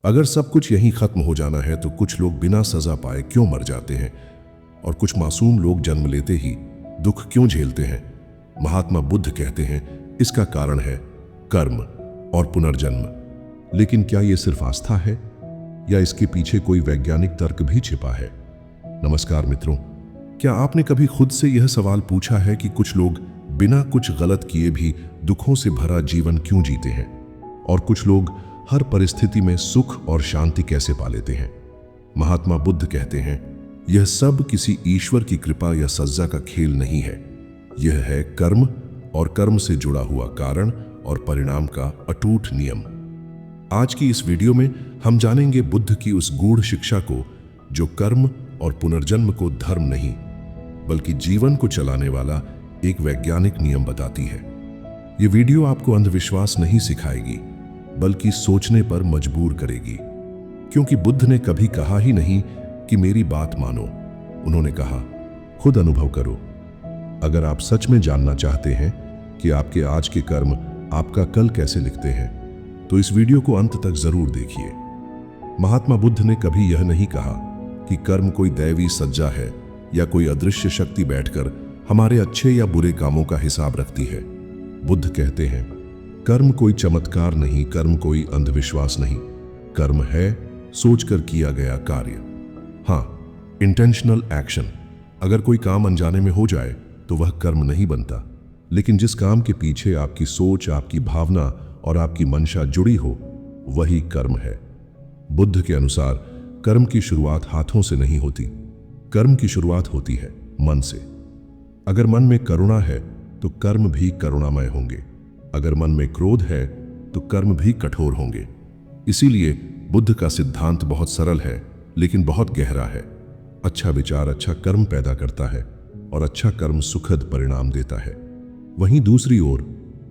अगर सब कुछ यहीं खत्म हो जाना है तो कुछ लोग बिना सजा पाए क्यों मर जाते हैं और कुछ मासूम लोग जन्म लेते ही दुख क्यों झेलते हैं? महात्मा बुद्ध कहते हैं इसका कारण है कर्म और पुनर्जन्म। लेकिन क्या यह सिर्फ आस्था है या इसके पीछे कोई वैज्ञानिक तर्क भी छिपा है? नमस्कार मित्रों, क्या आपने कभी खुद से यह सवाल पूछा है कि कुछ लोग बिना कुछ गलत किए भी दुखों से भरा जीवन क्यों जीते हैं और कुछ लोग हर परिस्थिति में सुख और शांति कैसे पा लेते हैं? महात्मा बुद्ध कहते हैं यह सब किसी ईश्वर की कृपा या सजा का खेल नहीं है। यह है कर्म और कर्म से जुड़ा हुआ कारण और परिणाम का अटूट नियम। आज की इस वीडियो में हम जानेंगे बुद्ध की उस गूढ़ शिक्षा को जो कर्म और पुनर्जन्म को धर्म नहीं बल्कि जीवन को चलाने वाला एक वैज्ञानिक नियम बताती है। यह वीडियो आपको अंधविश्वास नहीं सिखाएगी बल्कि सोचने पर मजबूर करेगी, क्योंकि बुद्ध ने कभी कहा ही नहीं कि मेरी बात मानो। उन्होंने कहा खुद अनुभव करो। अगर आप सच में जानना चाहते हैं कि आपके आज के कर्म आपका कल कैसे लिखते हैं तो इस वीडियो को अंत तक जरूर देखिए। महात्मा बुद्ध ने कभी यह नहीं कहा कि कर्म कोई दैवी सज्जा है या कोई अदृश्य शक्ति बैठकर हमारे अच्छे या बुरे कामों का हिसाब रखती है। बुद्ध कहते हैं कर्म कोई चमत्कार नहीं, कर्म कोई अंधविश्वास नहीं, कर्म है सोचकर किया गया कार्य। हाँ, इंटेंशनल एक्शन। अगर कोई काम अनजाने में हो जाए तो वह कर्म नहीं बनता, लेकिन जिस काम के पीछे आपकी सोच, आपकी भावना और आपकी मंशा जुड़ी हो वही कर्म है। बुद्ध के अनुसार कर्म की शुरुआत हाथों से नहीं होती, कर्म की शुरुआत होती है मन से। अगर मन में करुणा है तो कर्म भी करुणामय होंगे। अगर मन में क्रोध है तो कर्म भी कठोर होंगे। इसीलिए बुद्ध का सिद्धांत बहुत सरल है लेकिन बहुत गहरा है। अच्छा विचार अच्छा कर्म पैदा करता है और अच्छा कर्म सुखद परिणाम देता है। वहीं दूसरी ओर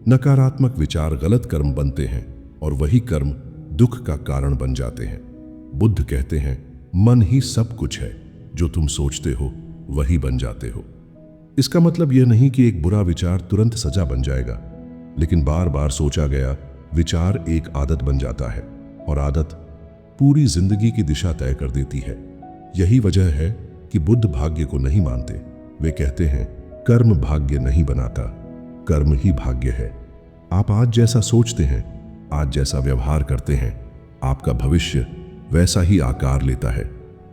नकारात्मक विचार गलत कर्म बनते हैं और वही कर्म दुख का कारण बन जाते हैं। बुद्ध कहते हैं मन ही सब कुछ है, जो तुम सोचते हो वही बन जाते हो। इसका मतलब यह नहीं कि एक बुरा विचार तुरंत सजा बन जाएगा, लेकिन बार बार सोचा गया विचार एक आदत बन जाता है और आदत पूरी जिंदगी की दिशा तय कर देती है। यही वजह है कि बुद्ध भाग्य को नहीं मानते। वे कहते हैं कर्म भाग्य नहीं बनाता, कर्म ही भाग्य है। आप आज जैसा सोचते हैं, आज जैसा व्यवहार करते हैं, आपका भविष्य वैसा ही आकार लेता है।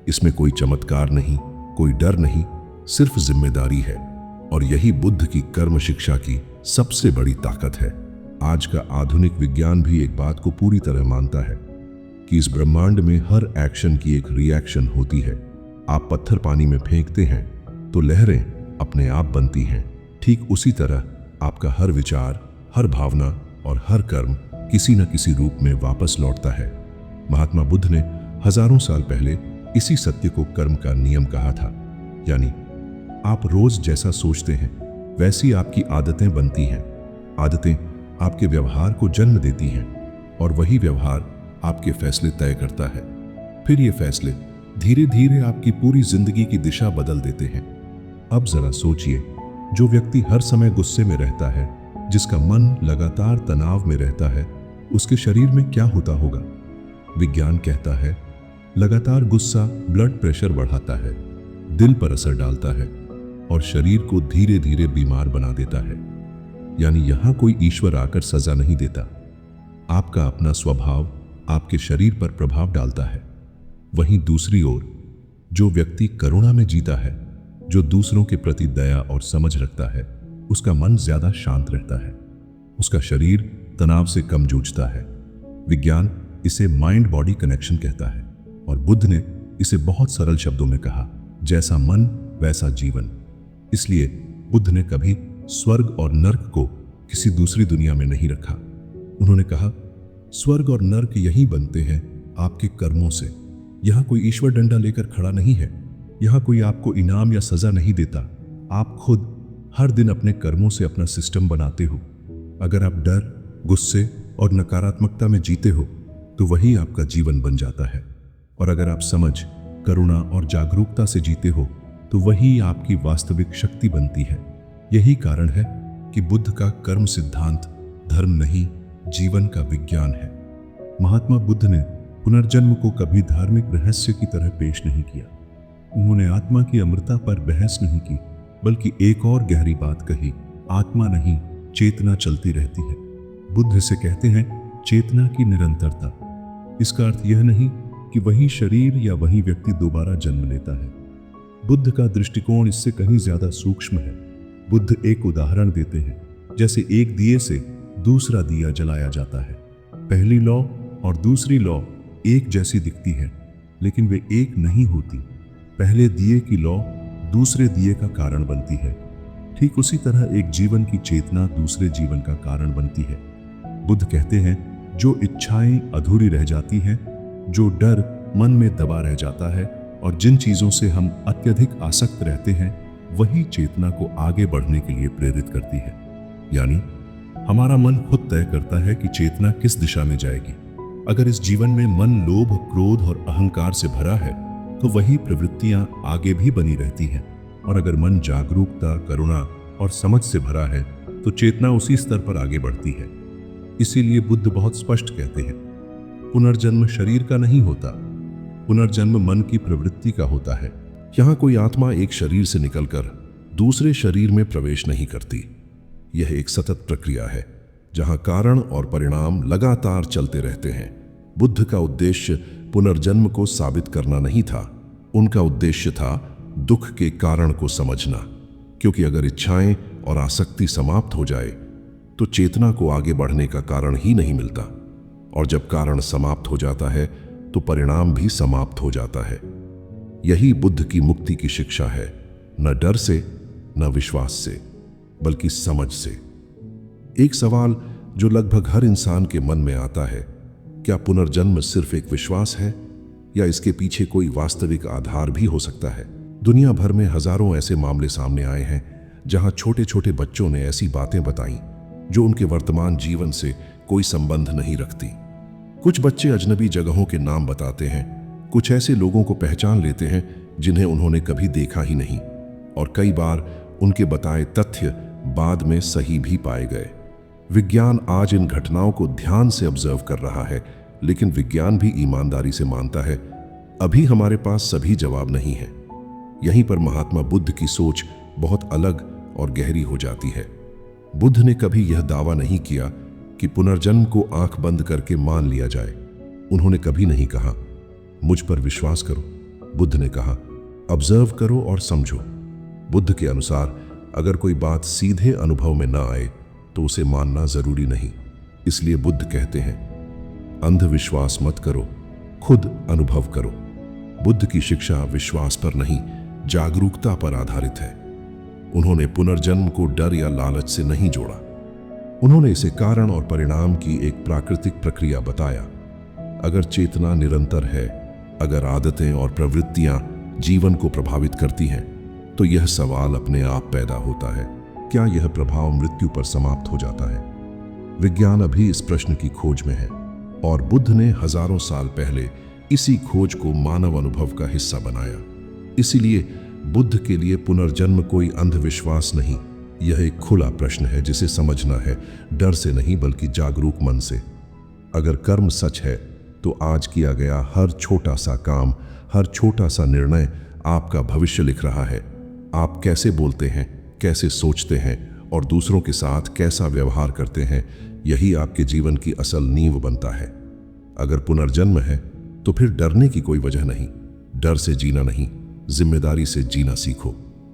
इसमें कोई चमत्कार नहीं, कोई डर नहीं, सिर्फ जिम्मेदारी है। और यही बुद्ध की कर्म शिक्षा की सबसे बड़ी ताकत है। आज का आधुनिक विज्ञान भी एक बात को पूरी तरह मानता है कि इस ब्रह्मांड में हर एक्शन की एक रिएक्शन होती है। आप पत्थर पानी में फेंकते हैं तो लहरें अपने आप बनती हैं। ठीक उसी तरह आपका हर विचार, हर भावना और हर कर्म किसी न किसी रूप में वापस लौटता है। महात्मा बुद्ध ने हजारों साल पहले इसी सत्य को कर्म का नियम कहा था। यानी आप रोज जैसा सोचते हैं वैसी आपकी आदतें बनती हैं। आदतें आपके व्यवहार को जन्म देती हैं और वही व्यवहार आपके फैसले तय करता है। फिर ये फैसले धीरे धीरे आपकी पूरी जिंदगी की दिशा बदल देते हैं। अब जरा सोचिए, जो व्यक्ति हर समय गुस्से में रहता है, जिसका मन लगातार तनाव में रहता है, उसके शरीर में क्या होता होगा? विज्ञान कहता है लगातार गुस्सा ब्लड प्रेशर बढ़ाता है, दिल पर असर डालता है और शरीर को धीरे धीरे बीमार बना देता है। यानी यहां कोई ईश्वर आकर सजा नहीं देता, आपका अपना स्वभाव आपके शरीर पर प्रभाव डालता है। वहीं दूसरी ओर जो व्यक्ति करुणा में जीता है, जो दूसरों के प्रति दया और समझ रखता है, उसका मन ज्यादा शांत रहता है, उसका शरीर तनाव से कम जूझता है। विज्ञान इसे माइंड बॉडी कनेक्शन कहता है और बुद्ध ने इसे बहुत सरल शब्दों में कहा, जैसा मन वैसा जीवन। इसलिए बुद्ध ने कभी स्वर्ग और नर्क को किसी दूसरी दुनिया में नहीं रखा। उन्होंने कहा स्वर्ग और नर्क यही बनते हैं आपके कर्मों से। यहां कोई ईश्वर डंडा लेकर खड़ा नहीं है, यहां कोई आपको इनाम या सजा नहीं देता। आप खुद हर दिन अपने कर्मों से अपना सिस्टम बनाते हो। अगर आप डर, गुस्से और नकारात्मकता में जीते हो तो वही आपका जीवन बन जाता है, और अगर आप समझ, करुणा और जागरूकता से जीते हो तो वही आपकी वास्तविक शक्ति बनती है। यही कारण है कि बुद्ध का कर्म सिद्धांत धर्म नहीं, जीवन का विज्ञान है। महात्मा बुद्ध ने पुनर्जन्म को कभी धार्मिक रहस्य की तरह पेश नहीं किया। उन्होंने आत्मा की अमरता पर बहस नहीं की, बल्कि एक और गहरी बात कही, आत्मा नहीं, चेतना चलती रहती है। बुद्ध से कहते हैं चेतना की निरंतरता। इसका अर्थ यह नहीं कि वही शरीर या वही व्यक्ति दोबारा जन्म लेता है। बुद्ध का दृष्टिकोण इससे कहीं ज्यादा सूक्ष्म है। बुद्ध एक उदाहरण देते हैं, जैसे एक दिए से दूसरा दिया जलाया जाता है। पहली लौ और दूसरी लौ एक जैसी दिखती है, लेकिन वे एक नहीं होती। पहले दिए की लौ दूसरे दिए का कारण बनती है। ठीक उसी तरह एक जीवन की चेतना दूसरे जीवन का कारण बनती है। बुद्ध कहते हैं जो इच्छाएं अधूरी रह जाती हैं, जो डर मन में दबा रह जाता है और जिन चीजों से हम अत्यधिक आसक्त रहते हैं, वही चेतना को आगे बढ़ने के लिए प्रेरित करती है। यानी हमारा मन खुद तय करता है कि चेतना किस दिशा में जाएगी। अगर इस जीवन में मन लोभ, क्रोध और अहंकार से भरा है, तो वही प्रवृत्तियां आगे भी बनी रहती हैं। और अगर मन जागरूकता, करुणा और समझ से भरा है, तो चेतना उसी स्तर पर आगे बढ़ती है। इसीलिए बुद्ध बहुत स्पष्ट कहते हैं, पुनर्जन्म शरीर का नहीं होता, पुनर्जन्म मन की प्रवृत्ति का होता है। यहाँ कोई आत्मा एक शरीर से निकलकर दूसरे शरीर में प्रवेश नहीं करती। यह एक सतत प्रक्रिया है, जहाँ कारण और परिणाम लगातार चलते रहते हैं। बुद्ध का उद्देश्य पुनर्जन्म को साबित करना नहीं था, उनका उद्देश्य था दुख के कारण को समझना। क्योंकि अगर इच्छाएं और आसक्ति समाप्त हो जाए, तो चेतना को आगे बढ़ने का कारण ही नहीं मिलता। और जब कारण समाप्त हो जाता है, तो परिणाम भी समाप्त हो जाता है। यही बुद्ध की मुक्ति की शिक्षा है, न डर से, न विश्वास से, बल्कि समझ से। एक सवाल जो लगभग हर इंसान के मन में आता है, क्या पुनर्जन्म सिर्फ एक विश्वास है या इसके पीछे कोई वास्तविक आधार भी हो सकता है? दुनिया भर में हजारों ऐसे मामले सामने आए हैं जहां छोटे छोटे बच्चों ने ऐसी बातें बताई जो उनके वर्तमान जीवन से कोई संबंध नहीं रखती। कुछ बच्चे अजनबी जगहों के नाम बताते हैं, कुछ ऐसे लोगों को पहचान लेते हैं जिन्हें उन्होंने कभी देखा ही नहीं, और कई बार उनके बताए तथ्य बाद में सही भी पाए गए। विज्ञान आज इन घटनाओं को ध्यान से ऑब्जर्व कर रहा है, लेकिन विज्ञान भी ईमानदारी से मानता है अभी हमारे पास सभी जवाब नहीं है। यहीं पर महात्मा बुद्ध की सोच बहुत अलग और गहरी हो जाती है। बुद्ध ने कभी यह दावा नहीं किया कि पुनर्जन्म को आंख बंद करके मान लिया जाए। उन्होंने कभी नहीं कहा मुझ पर विश्वास करो। बुद्ध ने कहा ऑब्जर्व करो और समझो। बुद्ध के अनुसार अगर कोई बात सीधे अनुभव में ना आए तो उसे मानना जरूरी नहीं। इसलिए बुद्ध कहते हैं अंधविश्वास मत करो, खुद अनुभव करो। बुद्ध की शिक्षा विश्वास पर नहीं, जागरूकता पर आधारित है। उन्होंने पुनर्जन्म को डर या लालच से नहीं जोड़ा। उन्होंने इसे कारण और परिणाम की एक प्राकृतिक प्रक्रिया बताया। अगर चेतना निरंतर है, अगर आदतें और प्रवृत्तियां जीवन को प्रभावित करती हैं, तो यह सवाल अपने आप पैदा होता है, क्या यह प्रभाव मृत्यु पर समाप्त हो जाता है? विज्ञान अभी इस प्रश्न की खोज में है, और बुद्ध ने हजारों साल पहले इसी खोज को मानव अनुभव का हिस्सा बनाया। इसीलिए बुद्ध के लिए पुनर्जन्म कोई अंधविश्वास नहीं, यह एक खुला प्रश्न है जिसे समझना है डर से नहीं बल्कि जागरूक मन से। अगर कर्म सच है, तो आज किया गया हर छोटा सा काम, हर छोटा सा निर्णय आपका भविष्य लिख रहा है। आप कैसे बोलते हैं, कैसे सोचते हैं और दूसरों के साथ कैसा व्यवहार करते हैं, यही आपके जीवन की असल नींव बनता है। अगर पुनर्जन्म है, तो फिर डरने की कोई वजह नहीं। डर से जीना नहीं, जिम्मेदारी से जीना सीखो,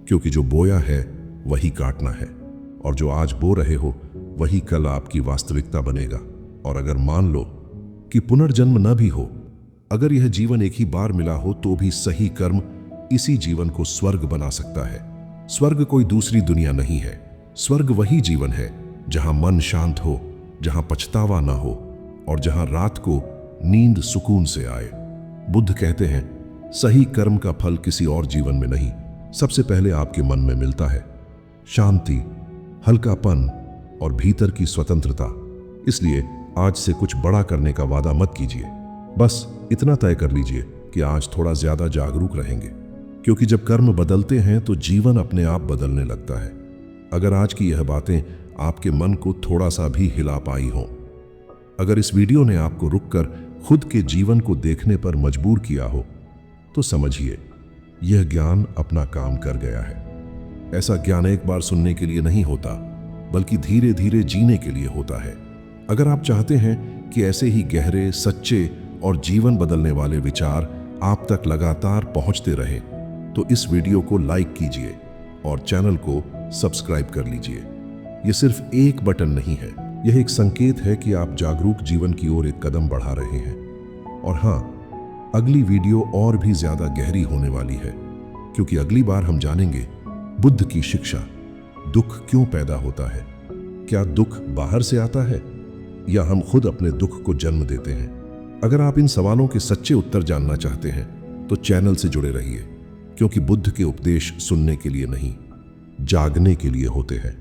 क्योंकि जो बोया है वही काटना है, और जो आज बो रहे हो वही कल आपकी वास्तविकता बनेगा। और अगर मान लो कि पुनर्जन्म न भी हो, अगर यह जीवन एक ही बार मिला हो, तो भी सही कर्म इसी जीवन को स्वर्ग बना सकता है। स्वर्ग कोई दूसरी दुनिया नहीं है, स्वर्ग वही जीवन है जहां मन शांत हो, जहां पछतावा ना हो, और जहां रात को नींद सुकून से आए। बुद्ध कहते हैं सही कर्म का फल किसी और जीवन में नहीं, सबसे पहले आपके मन में मिलता है। शांति, हल्कापन और भीतर की स्वतंत्रता। इसलिए आज से कुछ बड़ा करने का वादा मत कीजिए, बस इतना तय कर लीजिए कि आज थोड़ा ज्यादा जागरूक रहेंगे, क्योंकि जब कर्म बदलते हैं तो जीवन अपने आप बदलने लगता है। अगर आज की यह बातें आपके मन को थोड़ा सा भी हिला पाई हों, अगर इस वीडियो ने आपको रुककर खुद के जीवन को देखने पर मजबूर किया हो, तो समझिए यह ज्ञान अपना काम कर गया है। ऐसा ज्ञान एक बार सुनने के लिए नहीं होता, बल्कि धीरे धीरे जीने के लिए होता है। अगर आप चाहते हैं कि ऐसे ही गहरे, सच्चे और जीवन बदलने वाले विचार आप तक लगातार पहुंचते रहें, तो इस वीडियो को लाइक कीजिए और चैनल को सब्सक्राइब कर लीजिए। यह सिर्फ एक बटन नहीं है, यह एक संकेत है कि आप जागरूक जीवन की ओर एक कदम बढ़ा रहे हैं। और हाँ, अगली वीडियो और भी ज्यादा गहरी होने वाली है, क्योंकि अगली बार हम जानेंगे बुद्ध की शिक्षा, दुख क्यों पैदा होता है। क्या दुख बाहर से आता है या हम खुद अपने दुख को जन्म देते हैं? अगर आप इन सवालों के सच्चे उत्तर जानना चाहते हैं तो चैनल से जुड़े रहिए, क्योंकि बुद्ध के उपदेश सुनने के लिए नहीं, जागने के लिए होते हैं।